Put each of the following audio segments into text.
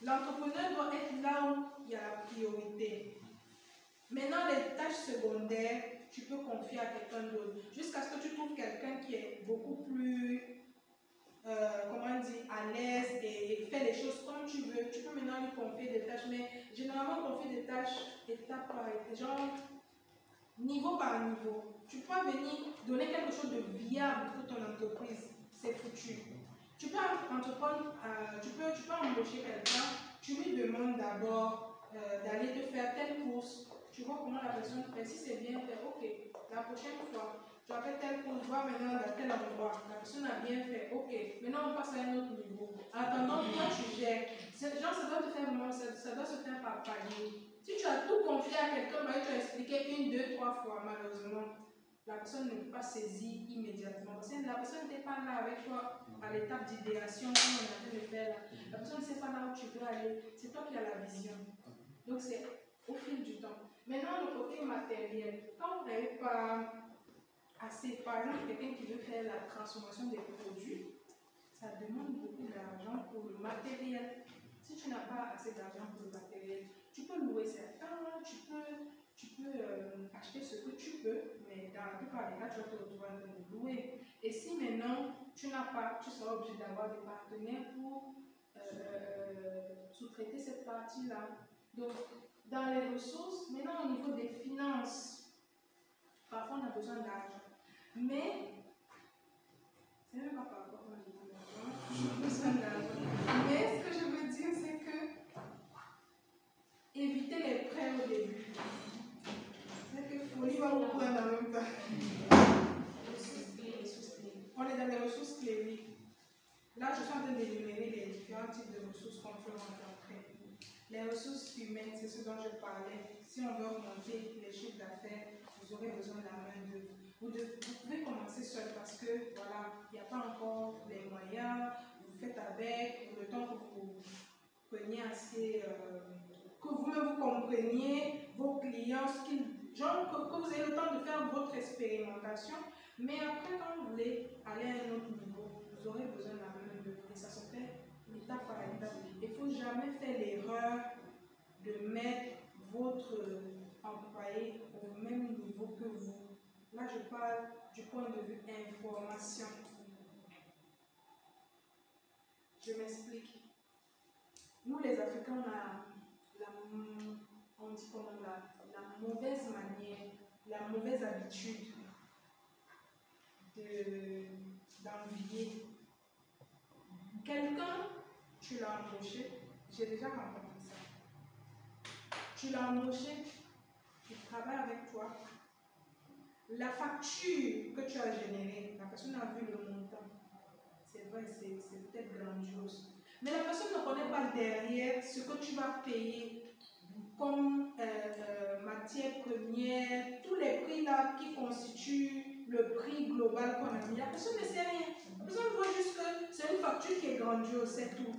L'entrepreneur doit être là où il y a la priorité. Maintenant, les tâches secondaires, tu peux confier à quelqu'un d'autre. Jusqu'à ce que tu trouves quelqu'un qui est beaucoup plus, comment on dit, à l'aise et fait les choses comme tu veux. Tu peux maintenant lui confier des tâches, mais généralement, confier des tâches étape par étape, genre niveau par niveau. Tu peux venir donner quelque chose de viable pour ton entreprise. C'est foutu. Tu peux entreprendre, tu peux embaucher quelqu'un, tu lui demandes d'abord d'aller te faire telle course. Tu vois comment la personne fait. Si c'est bien fait, ok, la prochaine fois, tu as fait telle course, va maintenant dans tel endroit. La personne a bien fait, ok, maintenant on passe à un autre niveau. En attendant, toi tu gères. Genre, ça doit te faire vraiment, ça doit se faire par palier. Si tu as tout confié à quelqu'un, bah, tu as expliqué 1, 2, 3 fois, malheureusement, la personne ne peut pas saisir immédiatement. Parce que la personne n'était pas là avec toi à l'étape d'idéation, comme on est en train de faire là. La personne ne sait pas là où tu veux aller. C'est toi qui as la vision. Donc, c'est au fil du temps. Maintenant, le côté matériel. Quand vous n'avez pas assez, par exemple, quelqu'un qui veut faire la transformation des produits, ça demande beaucoup d'argent pour le matériel. Si tu n'as pas assez d'argent pour le matériel, tu peux louer certains, tu peux acheter ce que tu peux, mais dans la plupart des cas, tu vas te retrouver en train de louer. Et si maintenant tu n'as pas, tu seras obligé d'avoir des partenaires pour sous-traiter cette partie-là. Donc, dans les ressources, maintenant au niveau des finances, parfois on a besoin d'argent. Mais, c'est même pas par rapport à mais ce que je veux dire, c'est que éviter les prêts au début. C'est que folie va vous prendre en même temps. On est dans les ressources clés, oui. Là, je suis en train d'énumérer les différents types de ressources qu'on peut rencontrer. Les ressources humaines, c'est ce dont je parlais. Si on veut augmenter les chiffres d'affaires, vous aurez besoin de la main-d'œuvre. Vous pouvez commencer seul parce que, voilà, il n'y a pas encore les moyens. Vous faites avec, le temps que vous preniez assez, que vous-même vous compreniez vos clients, genre que vous ayez le temps de faire votre expérimentation. Mais après, quand vous voulez aller à un autre niveau, vous aurez besoin de la main d'œuvre. Et ça se fait étape par étape. Il ne faut jamais faire l'erreur de mettre votre employé au même niveau que vous. Là, je parle du point de vue information. Je m'explique. Nous, les Africains, on dit comment, la mauvaise manière, la mauvaise habitude d'envier. Quelqu'un, tu l'as embauché, j'ai déjà rencontré ça. Tu l'as embauché, il travaille avec toi. La facture que tu as générée, la personne a vu le montant. C'est vrai, c'est peut-être grandiose. Mais la personne ne connaît pas derrière ce que tu vas payer comme matière première, tous les prix là qui constituent le prix global qu'on a mis. La personne ne sait rien. La personne voit juste que c'est une facture qui est grandiose, c'est tout.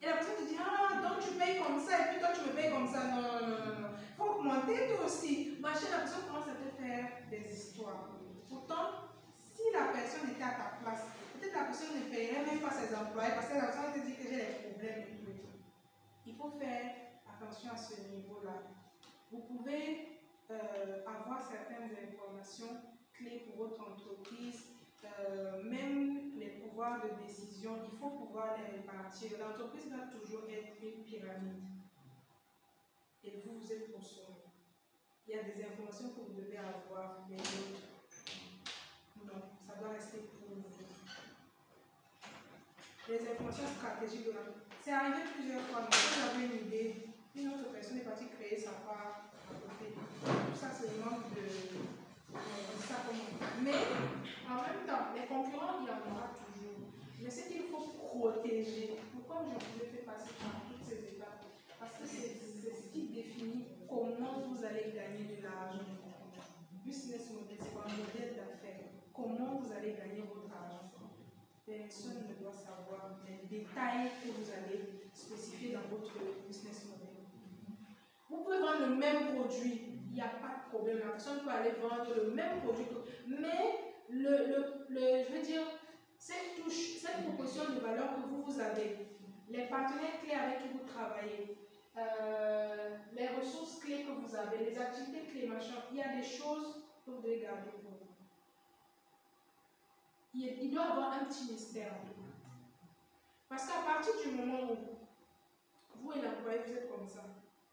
Et la personne te dit, ah, donc tu payes comme ça, et puis toi tu me payes comme ça. Non, non, non, non, non. Il faut augmenter toi aussi. Machin, la personne commence à te faire des histoires. Pourtant, si la personne était à ta place, peut-être la personne ne payerait même pas ses employés parce que la personne te dit que j'ai des problèmes et tout. Il faut faire attention à ce niveau-là. Vous pouvez avoir certaines informations clés pour votre entreprise, même les pouvoirs de décision, il faut pouvoir les répartir. L'entreprise va toujours être une pyramide. Et vous, vous êtes au sommet. Il y a des informations que vous devez avoir, mais d'autres, non, ça doit rester pour vous. Les informations stratégiques de l'entreprise. C'est arrivé plusieurs fois. Quand j'avais une idée, une autre personne est partie créer sa part à côté. Tout ça, c'est le manque de ça comment. Mais en même temps, les concurrents, il y en aura toujours. Mais c'est qu'il faut protéger. Pourquoi je vous ai fait passer par toutes ces étapes? Parce que c'est ce qui définit comment vous allez gagner de l'argent. Business model, c'est un modèle d'affaires. Comment vous allez gagner votre argent? Personne ne doit savoir les détails que vous allez spécifier dans votre business model. Vous pouvez vendre le même produit, il n'y a pas de problème. La personne peut aller vendre le même produit, mais je veux dire, cette touche, cette proposition de valeur que vous avez, les partenaires clés avec qui vous travaillez, les ressources clés que vous avez, les activités clés, machin, il y a des choses que vous devez garder pour vous. Il doit y avoir un petit mystère en tout cas. Parce qu'à partir du moment où vous et l'employé, vous êtes comme ça,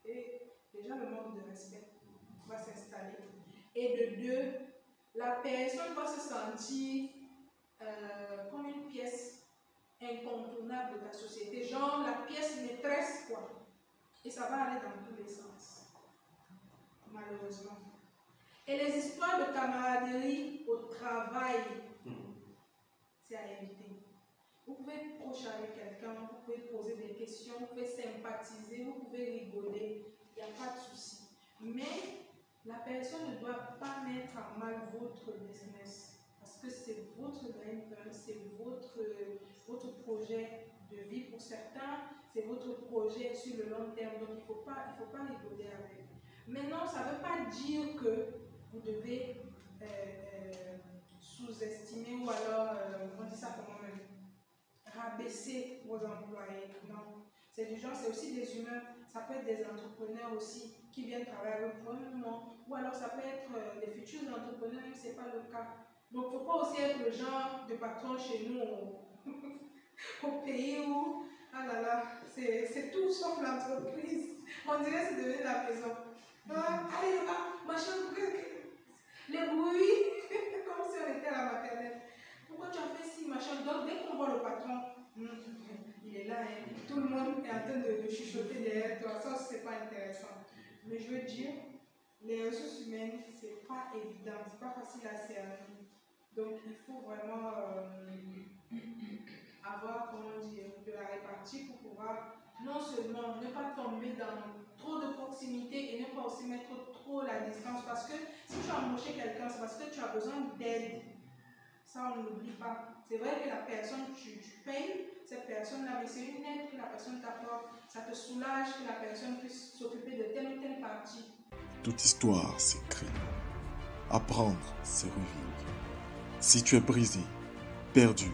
et déjà le manque de respect va s'installer. Et de deux, la personne va se sentir comme une pièce incontournable de ta société, genre la pièce maîtresse, quoi. Et ça va aller dans tous les sens, malheureusement. Et les histoires de camaraderie au travail, c'est à éviter. Vous pouvez être proche avec quelqu'un, vous pouvez poser des questions, vous pouvez sympathiser, vous pouvez rigoler, il n'y a pas de souci. Mais la personne ne doit pas mettre en mal votre business. Parce que c'est votre gain-pain, c'est votre projet de vie pour certains, c'est votre projet sur le long terme. Donc il ne faut pas rigoler avec. Maintenant, ça ne veut pas dire que vous devez sous-estimer ou alors, on dit ça comment même, rabaisser vos employés. Non. C'est du genre, c'est aussi des humains. Ça peut être des entrepreneurs aussi qui viennent travailler avec vous pour un moment. Ou alors ça peut être des futurs entrepreneurs, même si ce n'est pas le cas. Donc il ne faut pas aussi être le genre de patron chez nous au pays où, ah là là, c'est tout sauf l'entreprise. On dirait que c'est devenu la maison. Allez là, machin, les bruits, comme si on était à la maternelle. Pourquoi tu as fait ci, machin? Donc dès qu'on voit le patron, il est là, hein. Tout le monde est en train de chuchoter derrière toi. Ça, c'est pas intéressant. Mais je veux dire, les ressources humaines, c'est pas évident, c'est pas facile à cerner. Donc il faut vraiment avoir, comment dire, de la répartie pour pouvoir non seulement ne pas tomber dans trop de proximité et ne pas aussi mettre trop la distance. Parce que si tu as embauché quelqu'un, c'est parce que tu as besoin d'aide. Ça, on n'oublie pas. C'est vrai que la personne, tu payes cette personne-là, mais c'est une aide que la personne t'apporte. Ça te soulage que la personne puisse s'occuper de telle ou telle partie. Toute histoire s'écrit. Apprendre, c'est revivre. Si tu es brisé, perdu,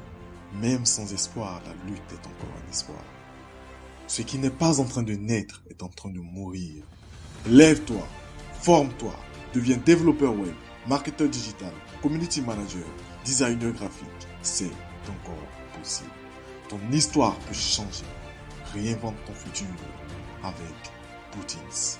même sans espoir, la lutte est encore un espoir. Ce qui n'est pas en train de naître est en train de mourir. Lève-toi, forme-toi, deviens développeur web, marketeur digital, community manager, designer graphique. C'est encore possible. Ton histoire peut changer. Réinvente ton futur avec Bootins.